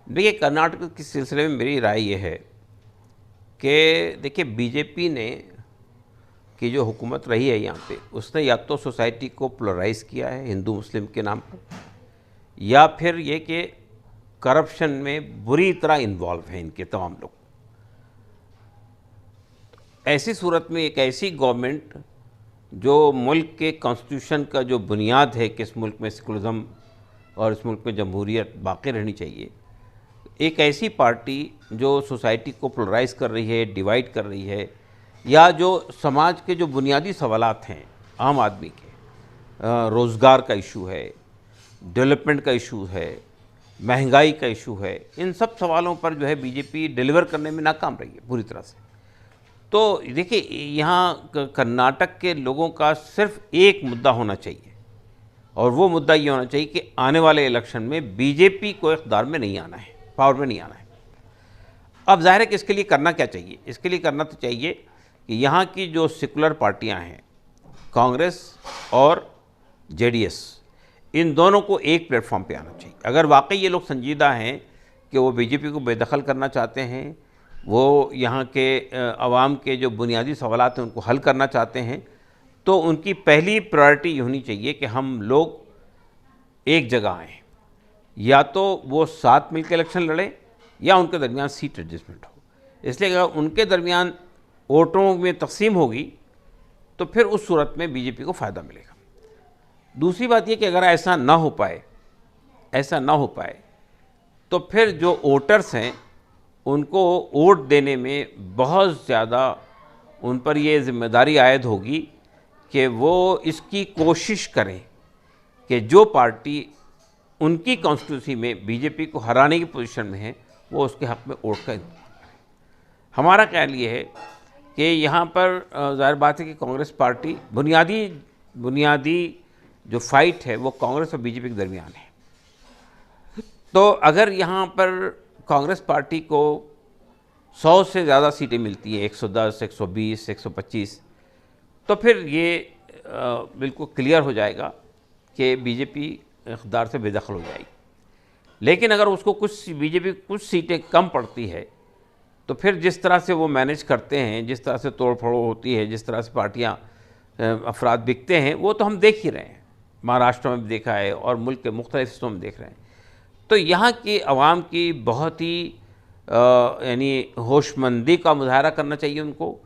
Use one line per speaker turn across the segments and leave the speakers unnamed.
देखिए, कर्नाटक के सिलसिले में मेरी राय ये है कि देखिए बीजेपी ने की जो हुकूमत रही है यहाँ पे, उसने या तो सोसाइटी को पोलराइज़ किया है हिंदू मुस्लिम के नाम पर, या फिर ये कि करप्शन में बुरी तरह इन्वॉल्व हैं इनके तमाम लोग। ऐसी सूरत में एक ऐसी गवर्नमेंट जो मुल्क के कॉन्स्टिट्यूशन का जो बुनियाद है कि इस मुल्क में सेकुलरिज्म और इस मुल्क में जमहूरियत बाकी रहनी चाहिए, एक ऐसी पार्टी जो सोसाइटी को पोलराइज कर रही है, डिवाइड कर रही है, या जो समाज के जो बुनियादी सवालात हैं आम आदमी के, रोज़गार का इशू है, डेवलपमेंट का इशू है, महंगाई का इशू है, इन सब सवालों पर जो है बीजेपी डिलीवर करने में नाकाम रही है पूरी तरह से। तो देखिए, यहाँ कर्नाटक के लोगों का सिर्फ एक मुद्दा होना चाहिए, और वो मुद्दा ये होना चाहिए कि आने वाले इलेक्शन में बीजेपी को इक़्तिदार में नहीं आना है, पावर में नहीं आना है। अब जाहिर है कि इसके लिए करना क्या चाहिए? इसके लिए करना तो चाहिए कि यहाँ की जो सेकुलर पार्टियाँ हैं, कांग्रेस और जेडीएस, इन दोनों को एक प्लेटफॉर्म पे आना चाहिए। अगर वाकई ये लोग संजीदा हैं कि वो बीजेपी को बेदखल करना चाहते हैं, वो यहाँ के अवाम के जो बुनियादी सवालात हैं उनको हल करना चाहते हैं, तो उनकी पहली प्रायोरिटी ये होनी चाहिए कि हम लोग एक जगह आएँ, या तो वो साथ मिलकर इलेक्शन लड़ें या उनके दरमियान सीट एडजस्टमेंट हो। इसलिए अगर उनके दरमियान वोटों में तकसीम होगी तो फिर उस सूरत में बीजेपी को फ़ायदा मिलेगा। दूसरी बात यह कि अगर ऐसा ना हो पाए तो फिर जो वोटर्स हैं उनको वोट देने में बहुत ज़्यादा उन पर ये ज़िम्मेदारी आयद होगी कि वो इसकी कोशिश करें कि जो पार्टी उनकी कॉन्स्टिट्यूंसी में बीजेपी को हराने की पोजीशन में है वो उसके हक़ में वोट का इंतज़ाम करें। हमारा ख्याल ये है कि यहाँ पर ज़ाहिर बात है कि कांग्रेस पार्टी बुनियादी जो फाइट है वो कांग्रेस और बीजेपी के दरमियान है। तो अगर यहाँ पर कांग्रेस पार्टी को 100 से ज़्यादा सीटें मिलती हैं, 110, 120, 125, तो फिर ये बिल्कुल क्लियर हो जाएगा कि बीजेपी इक़्तिदार से बेदखल हो जाएगी। लेकिन अगर उसको बीजेपी कुछ सीटें कम पड़ती है तो फिर जिस तरह से वो मैनेज करते हैं, जिस तरह से तोड़ फोड़ होती है, जिस तरह से पार्टियाँ अफराद बिकते हैं, वो तो हम देख ही रहे हैं। महाराष्ट्र में भी देखा है और मुल्क के मुख्तलिफ हिस्सों में देख रहे हैं। तो यहाँ की आवाम की बहुत ही यानी होशमंदी का मुजाहरा करना चाहिए उनको,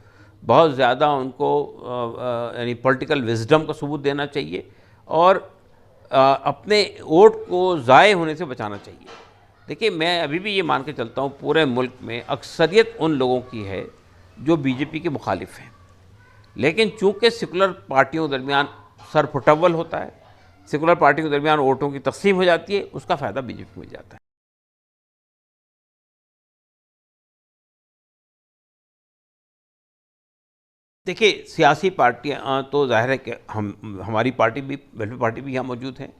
बहुत ज़्यादा उनको यानी पॉलिटिकल विजडम का सबूत देना चाहिए और अपने वोट को ज़ाय होने से बचाना चाहिए। देखिए, मैं अभी भी ये मान के चलता हूँ पूरे मुल्क में अक्सरियत उन लोगों की है जो बीजेपी के मुखालिफ हैं, लेकिन चूँकि सेकुलर पार्टियों के दरमियान सरफुटव्वल होता है, सेकुलर पार्टियों के दरमियान वोटों की तकसीम हो जाती है, उसका फ़ायदा बीजेपी को मिल जाता है। देखिए, सियासी पार्टियाँ तो ज़ाहिर है कि हमारी पार्टी भी, वेलफेयर पार्टी भी यहाँ मौजूद है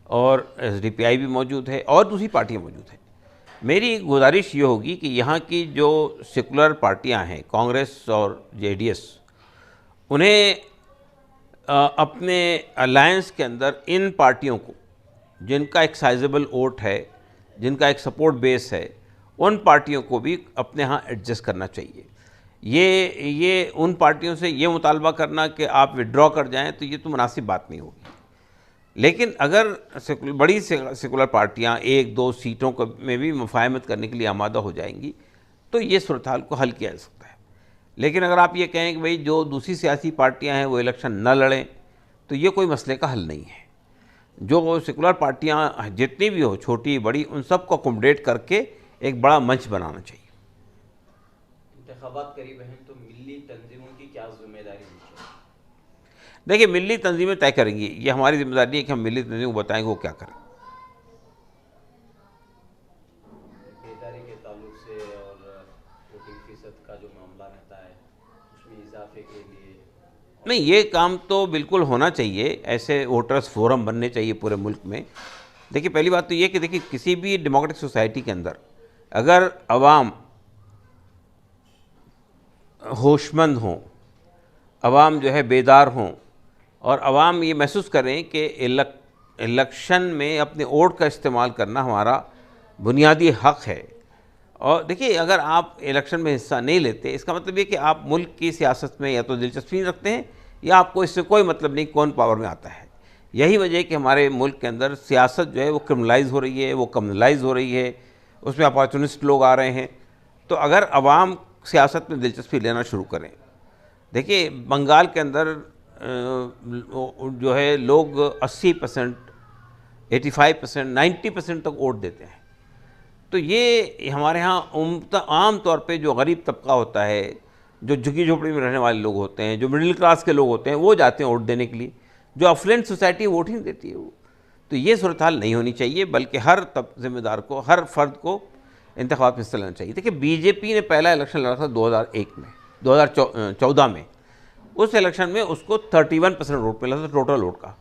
और एसडीपीआई भी मौजूद है और दूसरी पार्टियाँ मौजूद हैं। मेरी गुजारिश ये होगी कि यहाँ की जो सेकुलर पार्टियाँ हैं, कांग्रेस और जेडीएस, उन्हें अपने अलायंस के अंदर इन पार्टियों को, जिनका एक साइजेबल वोट है, जिनका एक सपोर्ट बेस है, उन पार्टियों को भी अपने यहाँ एडजस्ट करना चाहिए। ये उन पार्टियों से ये मुतालबा करना कि आप विड्रॉ कर जाएं, तो ये तो मुनासिब बात नहीं होगी। लेकिन अगर बड़ी सेकुलर पार्टियां 1-2 सीटों को में भी मुफाहमत करने के लिए आमादा हो जाएंगी तो ये सूरत हाल को हल किया जा सकता है। लेकिन अगर आप ये कहें कि भाई जो दूसरी सियासी पार्टियां हैं वो इलेक्शन न लड़ें, तो ये कोई मसले का हल नहीं है। जो सेकुलर पार्टियां जितनी भी हो, छोटी बड़ी, उन सब को अकोमोडेट करके एक बड़ा मंच बनाना चाहिए।
इंतखाबात करीब हैं तो मिली तंजीमों की क्या जिम्मेदारी है?
देखिए, मिली तंजीमें तय करेंगी, ये हमारी जिम्मेदारी है कि हम मिली तंजीमों को बताएंगे वो क्या करें।
बेदारी के ताल्लुक से और वोटिंग फीसद का जो मामला रहता है उसमें इजाफे के लिए
नहीं, ये काम तो बिल्कुल होना चाहिए, ऐसे वोटर्स फोरम बनने चाहिए पूरे मुल्क में। देखिए, पहली बात तो ये कि देखिए किसी भी डेमोक्रेटिक सोसाइटी के अंदर अगर अवाम होशमंद हों, अवाम जो है बेदार हों और अवाम ये महसूस करें कि इलेक्शन में अपने वोट का इस्तेमाल करना हमारा बुनियादी हक है। और देखिए, अगर आप इलेक्शन में हिस्सा नहीं लेते, इसका मतलब ये कि आप मुल्क की सियासत में या तो दिलचस्पी नहीं रखते हैं या आपको इससे कोई मतलब नहीं कौन पावर में आता है। यही वजह है कि हमारे मुल्क के अंदर सियासत जो है वो क्रिमिनलाइज हो रही है, वो कम्युनलाइज हो रही है, उसमें अपॉर्चुनिस्ट लोग आ रहे हैं। तो अगर अवाम सियासत में दिलचस्पी लेना शुरू करें, देखिए बंगाल के अंदर जो है लोग 80%, 85%, 90% तक वोट देते हैं। तो ये हमारे यहाँ आम तौर पे जो गरीब तबका होता है, जो झुग्गी झोपड़ी में रहने वाले लोग होते हैं, जो मिडिल क्लास के लोग होते हैं, वो जाते हैं वोट देने के लिए। जो अफ्लुएंट सोसाइटी वोट ही नहीं देती है वो। तो ये सूरत हाल नहीं होनी चाहिए, बल्कि हर जिम्मेदार को, हर फर्द को इंतखाबात में हिस्सा लेना चाहिए। देखिए बीजेपी ने पहला इलेक्शन लड़ा था 2001 में, 2014 में। उस इलेक्शन में उसको 31% वोट मिला था टोटल वोट का,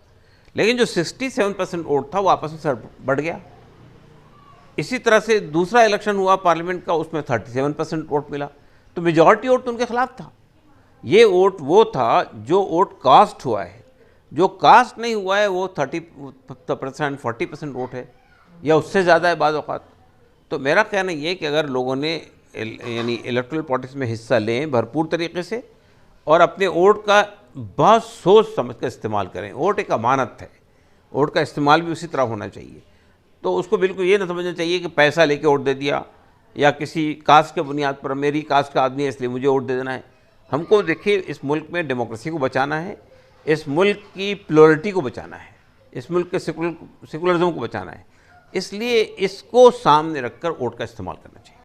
लेकिन जो 67% वोट था वो आपस में सर बढ़ गया। इसी तरह से दूसरा इलेक्शन हुआ पार्लियामेंट का, उसमें 37% वोट मिला, तो मेजॉरिटी वोट तो उनके खिलाफ था। ये वोट वो था जो वोट कास्ट हुआ है, जो कास्ट नहीं हुआ है वो 30%, 40% वोट है या उससे ज़्यादा है बाज़ औक़ात। तो मेरा कहना ये है कि अगर लोगों ने यानी इलेक्टोरल पॉलिटिक्स में हिस्सा लें भरपूर तरीके से और अपने वोट का बहुत सोच समझ कर इस्तेमाल करें। वोट एक अमानत है, वोट का इस्तेमाल भी उसी तरह होना चाहिए। तो उसको बिल्कुल ये ना समझना चाहिए कि पैसा लेके वोट दे दिया या किसी कास्ट के बुनियाद पर, मेरी कास्ट का आदमी है इसलिए मुझे वोट दे देना है। हमको देखिए इस मुल्क में डेमोक्रेसी को बचाना है, इस मुल्क की प्लोरिटी को बचाना है, इस मुल्क के सेकुलरिज्म को बचाना है। इसलिए इसको सामने रखकर वोट का इस्तेमाल करना चाहिए।